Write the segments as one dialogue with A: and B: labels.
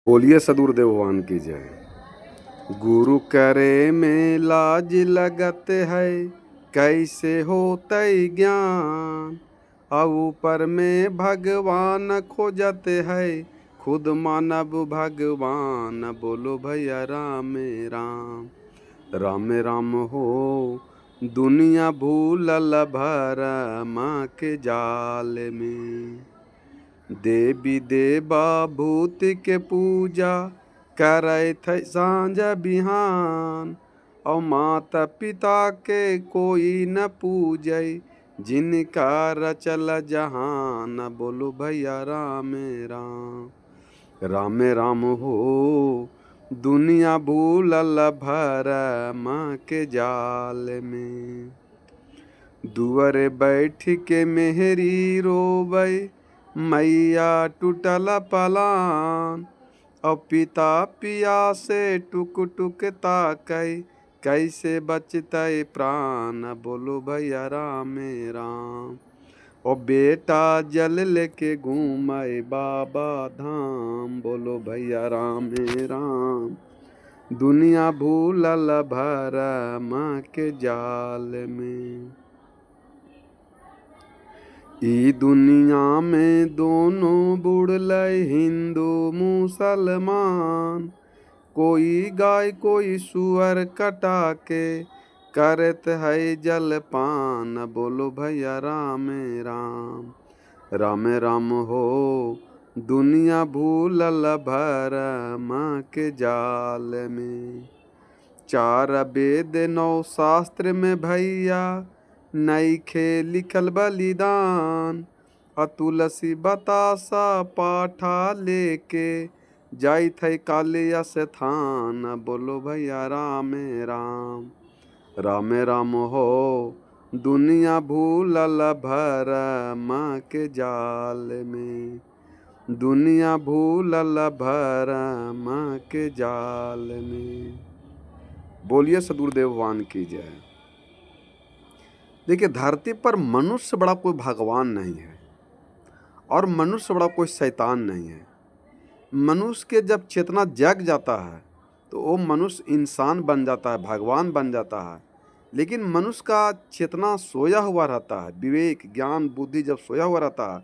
A: बोलिए सदगुरुदेव भगवान की जय। गुरु करे में लाज लगत है, कैसे होतई ज्ञान। और ऊपर में भगवान खोजत है, खुद मानव भगवान। बोलो भैया राम राम। राम राम हो दुनिया भूलल भरम के जाल में। देवी देवा भूत के पूजा करे थे सांझ बिहान। और माता पिता के कोई न पूजै, जिनका रचल जहान। बोलो भैया राम राम। राम राम हो दुनिया भूलल भरम के जाल में। दुअरे बैठ के मेहरी रोबै, मैया टूटल पलान। और पिता पिया से टुक टुक ताकै, कैसे बचतै प्राण। बोलो भैया राम राम। और बेटा जल लेके घूमै बाबा धाम। बोलो भैया राम राम। दुनिया भूलल भरम के जाल में। ई दुनिया में दोनों बुड़लै हिंदू मुसलमान। कोई गाय कोई सुअर कटा के, करत है जलपान। बोलो भैया राम राम। राम राम हो दुनिया भूलल भरम के जाल में। चार वेद नौ शास्त्र में भैया, नइखे लिखल बलिदान। तुलसी बतासा पाठा लेके, जाइत है काले स्थान। बोलो भैया राम राम। राम राम हो दुनिया भूलल भरम के जाल में। दुनिया भूलल भरम के जाल में। बोलिए सदगुरुदेव भगवान की जय। देखिए, धरती पर मनुष्य से बड़ा कोई भगवान नहीं है, और मनुष्य से बड़ा कोई शैतान नहीं है। मनुष्य के जब चेतना जग जाता है, तो वो मनुष्य इंसान बन जाता है, भगवान बन जाता है। लेकिन मनुष्य का चेतना सोया हुआ रहता है, विवेक ज्ञान बुद्धि जब सोया हुआ रहता है,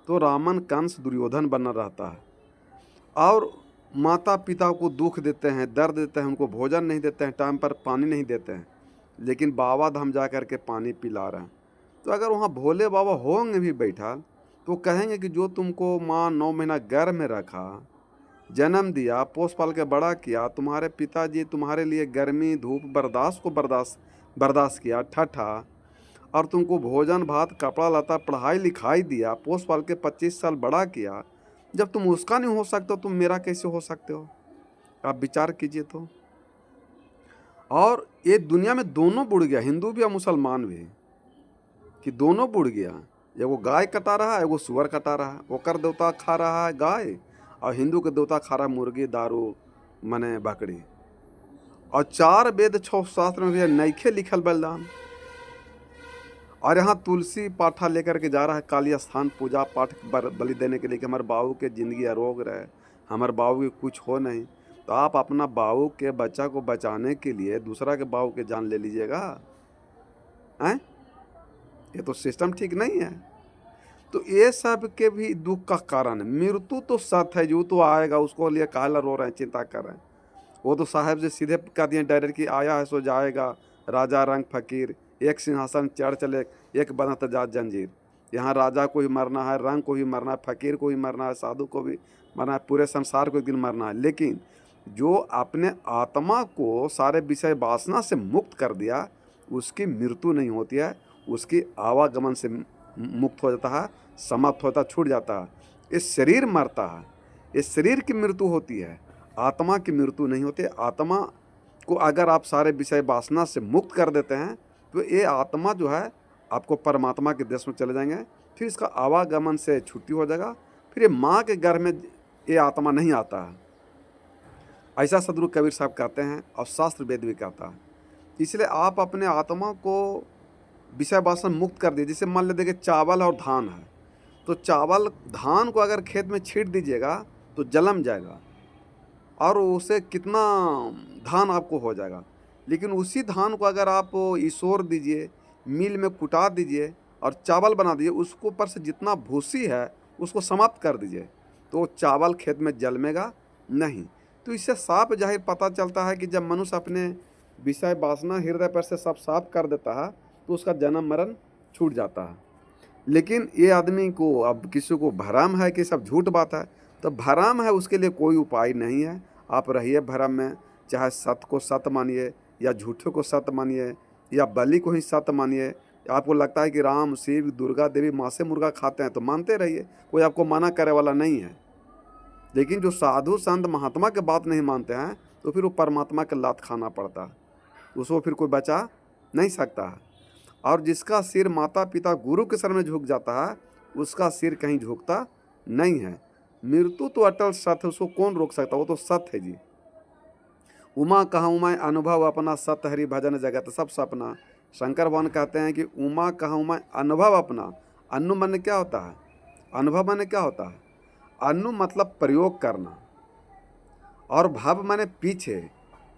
A: तो रावण कंस दुर्योधन बना रहता है। और माता पिता को दुख देते हैं, दर्द देते हैं, उनको भोजन नहीं देते हैं, टाइम पर पानी नहीं देते हैं, लेकिन बाबा धाम जा कर के पानी पिला रहे हैं। तो अगर वहाँ भोले बाबा होंगे भी बैठा, तो कहेंगे कि जो तुमको माँ 9 महीना गर्भ में रखा, जन्म दिया, पोस पाल के बड़ा किया, तुम्हारे पिताजी तुम्हारे लिए गर्मी धूप बर्दाश्त किया, ठठा, और तुमको भोजन भात कपड़ा लता पढ़ाई लिखाई दिया, पोस पाल के 25 साल बड़ा किया। जब तुम उसका नहीं हो सकते, तुम मेरा कैसे हो सकते हो? आप विचार कीजिए तो। और ये दुनिया में दोनों बुड़ गया, हिंदू भी और मुसलमान भी, कि दोनों बुड़ गया। एगो गाय कटा रहा है, एगो सुअर कटा रहा है। ओकर देवता खा रहा है गाय, और हिंदू के देवता खा रहा है मुर्गी दारू मने बकरी। और 4 वेद 6 शास्त्र में भी नइखे लिखल बलिदान। और यहाँ तुलसी पाठा लेकर के जा रहा है काली स्थान पूजा पाठ बलि देने के लिए, कि हमारे बाबू के ज़िंदगी अरोग रहे, हमारे बाबू की कुछ हो नहीं। तो आप अपना बाबू के बच्चा को बचाने के लिए दूसरा के बाबू के जान ले लीजिएगा? हैं? ये तो सिस्टम ठीक नहीं है। तो ये सब के भी दुख का कारण है। मृत्यु तो सत्य है, जो तो आएगा, उसको लिए काहला रो रहे हैं, चिंता कर रहे हैं। वो तो साहब से सीधे कह दिए डायरेक्ट कि आया है सो जाएगा, राजा रंग फकीर, एक सिंहासन चढ़ चले, एक बंधत जात जंजीर। यहाँ राजा को भी मरना है, रंग को भी मरना है, फकीर को भी मरना है, साधु को भी मरना है, पूरे संसार को एक दिन मरना है। लेकिन जो अपने आत्मा को सारे विषय वासना से मुक्त कर दिया, उसकी मृत्यु नहीं होती है, उसकी आवागमन से मुक्त हो जाता है, समाप्त होता, छूट जाता है। इस शरीर मरता है, इस शरीर की मृत्यु होती है, आत्मा की मृत्यु नहीं होती। आत्मा को अगर आप सारे विषय वासना से मुक्त कर देते हैं, तो ये आत्मा जो है आपको परमात्मा के देश में चले जाएंगे, फिर इसका आवागमन से छुट्टी हो जाएगा, फिर ये माँ के गर्भ में ये आत्मा नहीं आता है। ऐसा सदगुरु कबीर साहब कहते हैं, और शास्त्र वेद भी कहता है। इसलिए आप अपने आत्मा को विषय वासना मुक्त कर दीजिए। जैसे मान लीजिए कि चावल और धान है, तो चावल धान को अगर खेत में छींट दीजिएगा तो जलम जाएगा, और उसे कितना धान आपको हो जाएगा। लेकिन उसी धान को अगर आप इसोर दीजिए, मिल में कुटा दीजिए और चावल बना दीजिए, उसको ऊपर से जितना भूसी है उसको समाप्त कर दीजिए, तो चावल खेत में जलमेगा नहीं। तो इससे साफ जाहिर पता चलता है कि जब मनुष्य अपने विषय वासना हृदय पर से सब साफ कर देता है तो उसका जन्म मरण छूट जाता है। लेकिन ये आदमी को अब किसी को भरम है कि सब झूठ बात है, तो भरम है उसके लिए कोई उपाय नहीं है। आप रहिए भरम में, चाहे सत्य को सत्य मानिए या झूठे को सत्य मानिए या बलि को ही सत्य मानिए। आपको लगता है कि राम शिव दुर्गा देवी मांसे मुर्गा खाते हैं तो मानते रहिए, कोई आपको मना करे वाला नहीं है। लेकिन जो साधु संत महात्मा के बात नहीं मानते हैं तो फिर वो परमात्मा के लात खाना पड़ता है, उसको फिर कोई बचा नहीं सकता है। और जिसका सिर माता पिता गुरु के सर में झुक जाता है उसका सिर कहीं झुकता नहीं है। मृत्यु तो अटल सत्य है, उसको कौन रोक सकता, वो तो सत्य है जी। उमा कहूँ मैं अनुभव अपना, सत्य हरि भजन जगत सब सपना। शंकर भगवान कहते हैं कि उमा कहूँ मैं अनुभव अपना। अनु मन क्या होता है, अनुभव माने क्या होता है? अनु मतलब प्रयोग करना और भाव माने पीछे।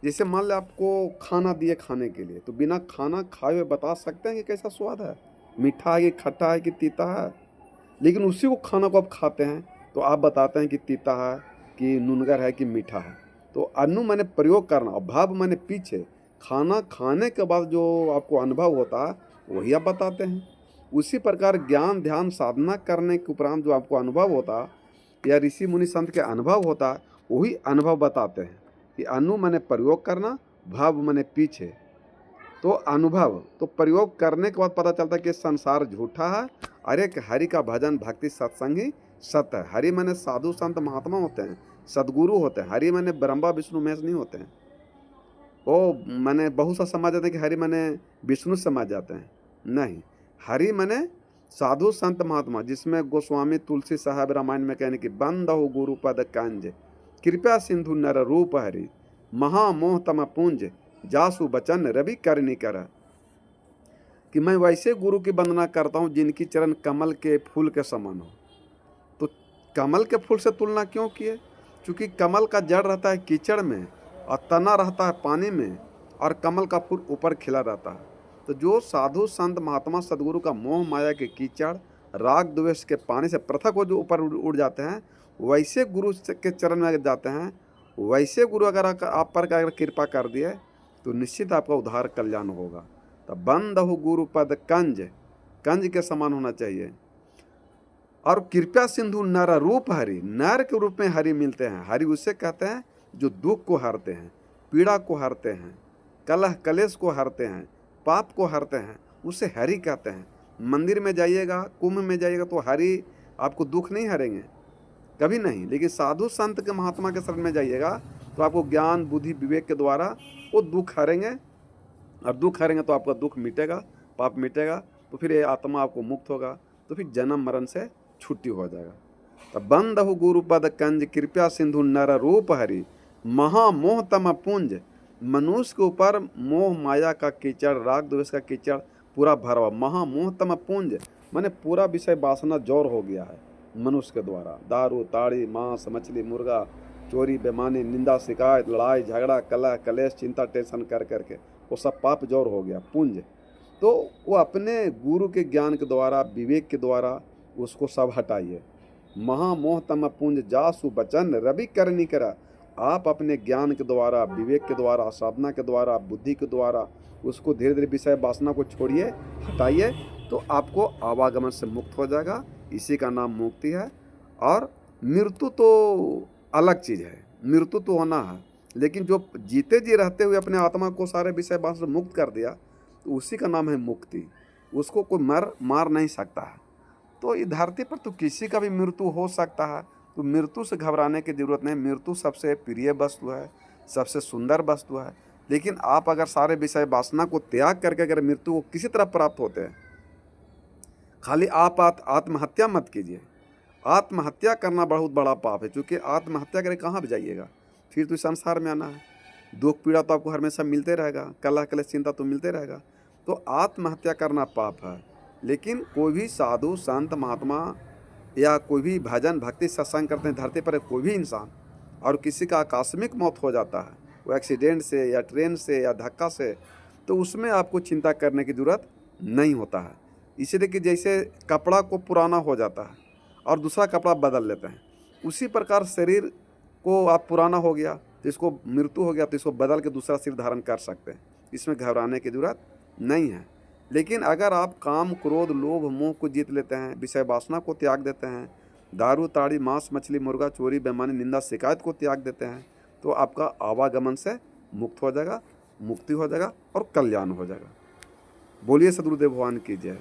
A: जैसे मान लो आपको खाना दिए खाने के लिए, तो बिना खाना खाए हुए बता सकते हैं कि कैसा स्वाद है, मीठा है कि खट्टा है कि तीता है। लेकिन उसी को खाना को आप खाते हैं तो आप बताते हैं कि तीता है कि नूनगर है कि मीठा है। तो अनु माने प्रयोग करना और भाव माने पीछे। खाना खाने के बाद जो आपको अनुभव होता है वही आप बताते हैं। उसी प्रकार ज्ञान ध्यान साधना करने के उपरांत जो आपको अनुभव होता या ऋषि मुनि संत के अनुभव होता वही अनुभव बताते हैं। कि अनु माने प्रयोग करना, भाव माने पीछे। तो अनुभव तो प्रयोग करने के बाद पता चलता है कि संसार झूठा है और एक हरि का भजन भक्ति सत्संग ही सत्य है। हरि माने साधु संत महात्मा होते हैं, सदगुरु होते हैं। हरि माने ब्रह्मा विष्णु महेश नहीं होते हैं। वो माने बहुत सा समझ जाते हैं कि हरि माने विष्णु समझ जाते हैं, नहीं। हरि माने साधु संत महात्मा, जिसमें गोस्वामी तुलसी साहब रामायण में कहने की बंद हो गुरु पद कंज, कृपया सिंधु नर रूप हरि, महामोह तम पुंज, जासु बचन रवि करनी कर। कि मैं वैसे गुरु की वंदना करता हूँ जिनकी चरण कमल के फूल के समान हो। तो कमल के फूल से तुलना क्यों किए? क्योंकि कमल का जड़ रहता है कीचड़ में और तना रहता है पानी में और कमल का फूल ऊपर खिला रहता है। तो जो साधु संत महात्मा सदगुरु का मोह माया के कीचड़ राग द्वेष के पानी से पृथक हो जो ऊपर उड़ जाते हैं, वैसे गुरु के चरण में जाते हैं। वैसे गुरु अगर आप पर अगर कृपा कर दिए तो निश्चित आपका उद्धार कल्याण होगा। तो बंद हो गुरु पद कंज, कंज के समान होना चाहिए। और कृपया सिंधु नर रूप हरि, नर के रूप में हरि मिलते हैं। हरि उसे कहते हैं जो दुख को हरते हैं, पीड़ा को हरते हैं, कलह कलेश को हरते हैं, पाप को हरते हैं, उसे हरि कहते हैं। मंदिर में जाइएगा, कुंभ में जाइएगा तो हरि आपको दुख नहीं हरेंगे, कभी नहीं। लेकिन साधु संत के महात्मा के शरण में जाइएगा तो आपको ज्ञान बुद्धि विवेक के द्वारा वो दुख हरेंगे। और दुख हरेंगे तो आपका दुख मिटेगा, पाप मिटेगा, तो फिर ये आत्मा आपको मुक्त होगा, तो फिर जन्म मरण से छुट्टी हो जाएगा। तो बंद हो गुरु पद कंज, कृपया सिंधु नर रूप हरि, महामोह तम पुंज। मनुष्य के ऊपर मोह माया का कीचड़ राग द्वेष का कीचड़ पूरा भरा हुआ। महामोह तम पुंज माने पूरा विषय वासना जोर हो गया है मनुष्य के द्वारा। दारू ताड़ी मांस मछली मुर्गा चोरी बेमानी निंदा शिकायत लड़ाई झगड़ा कलह कलेश चिंता टेंशन कर करके वो सब पाप जोर हो गया पुंज। तो वो अपने गुरु के ज्ञान के द्वारा विवेक के द्वारा उसको सब हटाइए। महामोह तम पुंज जासु बचन रवि करनी करा। आप अपने ज्ञान के द्वारा विवेक के द्वारा साधना के द्वारा बुद्धि के द्वारा उसको धीरे धीरे विषय वासना को छोड़िए, हटाइए, तो आपको आवागमन से मुक्त हो जाएगा। इसी का नाम मुक्ति है। और मृत्यु तो अलग चीज़ है, मृत्यु तो होना है, लेकिन जो जीते जी रहते हुए अपने आत्मा को सारे विषय वासना से मुक्त कर दिया तो उसी का नाम है मुक्ति। उसको कोई मार नहीं सकता है। तो इस धरती पर तो किसी का भी मृत्यु हो सकता है, तो मृत्यु से घबराने की ज़रूरत नहीं। मृत्यु सबसे प्रिय वस्तु है, सबसे सुंदर वस्तु है। लेकिन आप अगर सारे विषय वासना को त्याग करके अगर मृत्यु को किसी तरह प्राप्त होते हैं, खाली आप आत्महत्या मत कीजिए। आत्महत्या करना बहुत बड़ा पाप है, क्योंकि आत्महत्या करके कहाँ भी जाइएगा, फिर तो इस संसार में आना है। दुख पीड़ा तो आपको हमेशा मिलते रहेगा, कलह कलेश चिंता तो मिलते रहेगा। तो आत्महत्या करना पाप है। लेकिन कोई भी साधु संत महात्मा या कोई भी भजन भक्ति सत्संग करते हैं धरती पर कोई भी इंसान, और किसी का आकस्मिक मौत हो जाता है, वो एक्सीडेंट से या ट्रेन से या धक्का से, तो उसमें आपको चिंता करने की ज़रूरत नहीं होता है। इसीलिए कि जैसे कपड़ा को पुराना हो जाता है और दूसरा कपड़ा बदल लेते हैं, उसी प्रकार शरीर को आप पुराना हो गया तो इसको मृत्यु हो गया तो इसको बदल के दूसरा शरीर धारण कर सकते हैं, इसमें घबराने की ज़रूरत नहीं है। लेकिन अगर आप काम, क्रोध, लोभ, मोह को जीत लेते हैं, विषय वासना को त्याग देते हैं, दारू, ताड़ी, मांस, मछली, मुर्गा, चोरी, बेईमानी, निंदा, शिकायत को त्याग देते हैं, तो आपका आवागमन से मुक्त हो जाएगा, मुक्ति हो जाएगा और कल्याण हो जाएगा। बोलिए सद्गुरुदेव भगवान की जय।